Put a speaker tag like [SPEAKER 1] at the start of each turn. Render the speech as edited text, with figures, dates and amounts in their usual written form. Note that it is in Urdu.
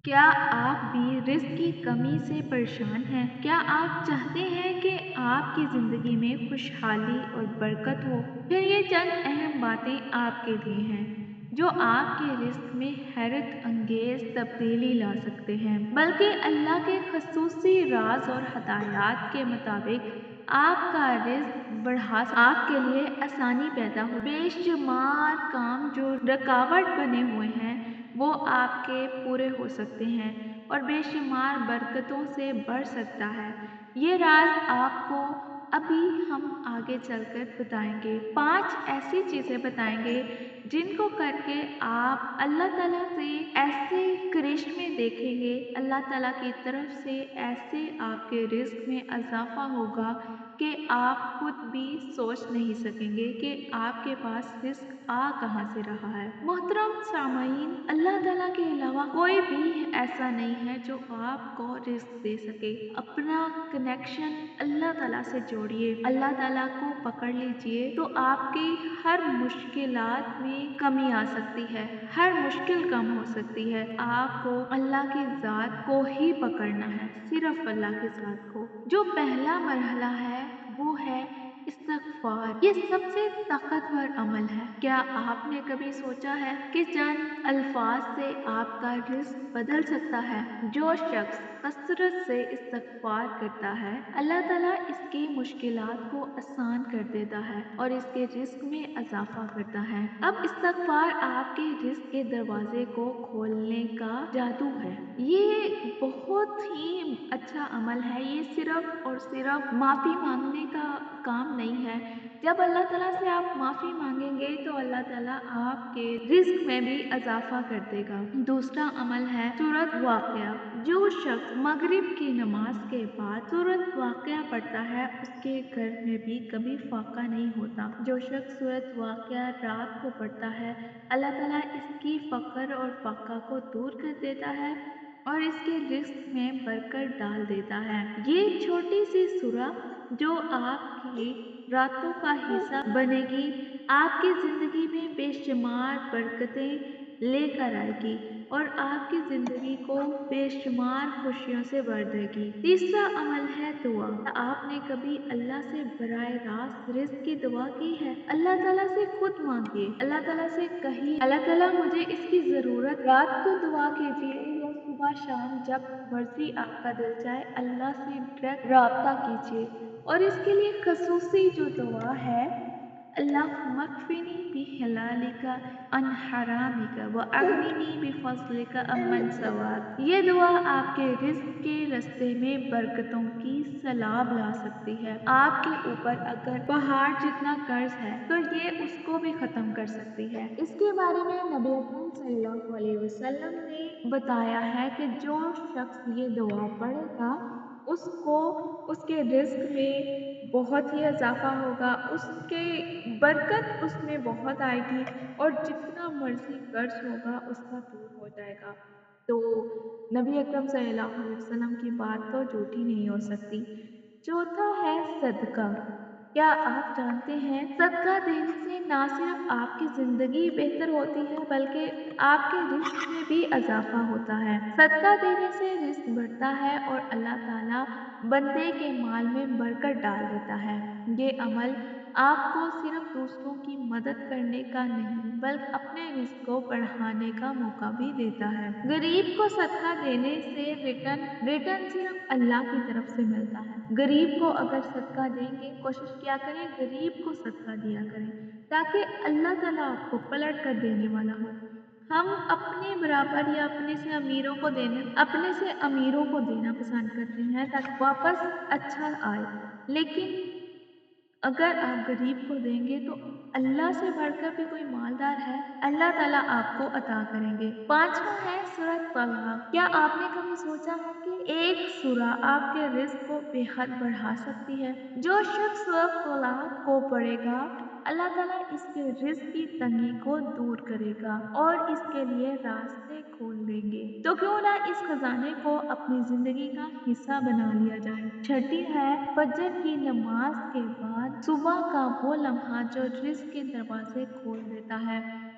[SPEAKER 1] کیا آپ بھی رزق کی کمی سے پریشان ہیں؟ کیا آپ چاہتے ہیں کہ آپ کی زندگی میں خوشحالی اور برکت ہو؟ پھر یہ چند اہم باتیں آپ کے لیے ہیں جو آپ کے رزق میں حیرت انگیز تبدیلی لا سکتے ہیں، بلکہ اللہ کے خصوصی راز اور ہدایات کے مطابق آپ کا رزق آپ کے لیے آسانی پیدا ہو۔ بے شمار کام جو رکاوٹ بنے ہوئے ہیں وہ آپ کے پورے ہو سکتے ہیں اور بے شمار برکتوں سے بڑھ سکتا ہے۔ یہ راز آپ کو ابھی ہم آگے چل کر بتائیں گے۔ 5 ایسی چیزیں بتائیں گے جن کو کر کے آپ اللہ تعالیٰ سے ایسے کرشمے دیکھیں گے، اللہ تعالیٰ کی طرف سے ایسے آپ کے رزق میں اضافہ ہوگا کہ آپ خود بھی سوچ نہیں سکیں گے کہ آپ کے پاس رزق آ کہاں سے رہا ہے۔ محترم سامعین، اللہ تعالیٰ کے علاوہ کوئی بھی ایسا نہیں ہے جو آپ کو رزق دے سکے۔ اپنا کنیکشن اللہ تعالیٰ سے جوڑیے، اللہ تعالیٰ کو پکڑ لیجئے تو آپ کی ہر مشکلات میں کمی آ سکتی ہے، ہر مشکل کم ہو سکتی ہے۔ آپ کو اللہ کی ذات کو ہی پکڑنا ہے، صرف اللہ کی ذات کو۔ جو پہلا مرحلہ ہے وہ ہے استغفار۔ یہ سب سے طاقتور عمل ہے۔ کیا آپ نے کبھی سوچا ہے کہ چند الفاظ سے آپ کا رزق بدل سکتا ہے؟ جو شخص کثرت سے استغفار کرتا ہے، اللہ تعالیٰ اس کی مشکلات کو آسان کر دیتا ہے اور اس کے رزق میں اضافہ کرتا ہے۔ اب استغفار آپ کے رزق کے دروازے کو کھولنے کا جادو ہے۔ یہ بہت ہی اچھا عمل ہے۔ یہ صرف اور صرف معافی مانگنے کا کام نہیں ہے۔ جب اللہ تعالیٰ سے آپ معافی مانگیں گے تو اللہ تعالیٰ آپ کے رزق میں بھی اضافہ کر دے گا۔ دوسرا عمل ہے سورۃ واقعہ۔ جو شخص مغرب کی نماز کے بعد سورۃ واقعہ پڑھتا ہے اس کے گھر میں بھی کبھی فاقہ نہیں ہوتا۔ جو شخص سورۃ واقعہ رات کو پڑھتا ہے، اللہ تعالیٰ اس کی فقر اور فاقہ کو دور کر دیتا ہے اور اس کے رزق میں برکت ڈال دیتا ہے۔ یہ چھوٹی سی سورہ جو آپ کی راتوں کا حصہ بنے گی، آپ کی زندگی میں بے شمار برکتیں لے کر آئے گی اور آپ کی زندگی کو بے شمار خوشیوں سے بھر دے گی۔ تیسرا عمل ہے دعا۔ آپ نے کبھی اللہ سے براہ راست رزق کی دعا کی ہے؟ اللہ تعالیٰ سے خود مانگیے، اللہ تعالیٰ سے کہیے اللہ تعالیٰ مجھے اس کی ضرورت۔ رات کو دعا کیجیے یا صبح شام جب مرضی آپ کا دل چاہے اللہ سے ڈائریکٹ رابطہ کیجیے۔ اور اس کے لیے خصوصی جو دعا ہے، اللہم اکفنی بحلالک عن حرامک واغننی بفضلک عمن سواک۔ یہ دعا آپ کے رزق کے رستے میں برکتوں کی سیلاب لا سکتی ہے۔ آپ کے اوپر اگر پہاڑ جتنا قرض ہے تو یہ اس کو بھی ختم کر سکتی ہے۔ اس کے بارے میں نبی اکرم صلی اللہ علیہ وسلم نے بتایا ہے کہ جو شخص یہ دعا پڑھے گا اس کو اس کے رزق میں بہت ہی اضافہ ہوگا، اس کے برکت اس میں بہت آئے گی اور جتنا مرضی قرض ہوگا اس کا دور ہو جائے گا۔ تو نبی اکرم صلی اللہ علیہ وسلم کی بات تو جھوٹی نہیں ہو سکتی۔ چوتھا ہے صدقہ۔ کیا آپ جانتے ہیں صدقہ دینے سے نہ صرف آپ کی زندگی بہتر ہوتی ہے بلکہ آپ کے رزق میں بھی اضافہ ہوتا ہے۔ صدقہ دینے سے رزق بڑھتا ہے اور اللہ تعالیٰ بندے کے مال میں برکت ڈال دیتا ہے۔ یہ عمل آپ کو صرف دوسروں کی مدد کرنے کا نہیں بلکہ اپنے رزق کو بڑھانے کا موقع بھی دیتا ہے۔ غریب کو صدقہ دینے سے ریٹرن صرف اللہ کی طرف سے ملتا ہے۔ غریب کو اگر صدقہ دیں گے، کوشش کیا کریں غریب کو صدقہ دیا کریں تاکہ اللہ تعالیٰ آپ کو پلٹ کر دینے والا ہو۔ ہم اپنے برابر یا اپنے سے امیروں کو دینا پسند کرتے ہیں تاکہ واپس اچھا آئے، لیکن اگر آپ غریب کو دیں گے تو اللہ سے بڑھ کر بھی کوئی مالدار ہے، اللہ تعالیٰ آپ کو عطا کریں گے۔ پانچواں ہے سورۃ طلاق۔ کیا آپ نے کبھی سوچا ہے کہ ایک سورہ آپ کے رزق کو بے حد بڑھا سکتی ہے؟ جو شخص سورۃ طلاق کو پڑھے گا اللہ تعالیٰ اس کے رزق کی تنگی کو دور کرے گا اور اس کے لیے راستے کھول دیں گے۔ تو کیوں نہ اس خزانے کو اپنی زندگی کا حصہ بنا لیا جائے۔ چھٹی ہے فجر کی نماز کے بعد صبح کا وہ لمحہ جو رزق کے دروازے کھول دیتا ہے۔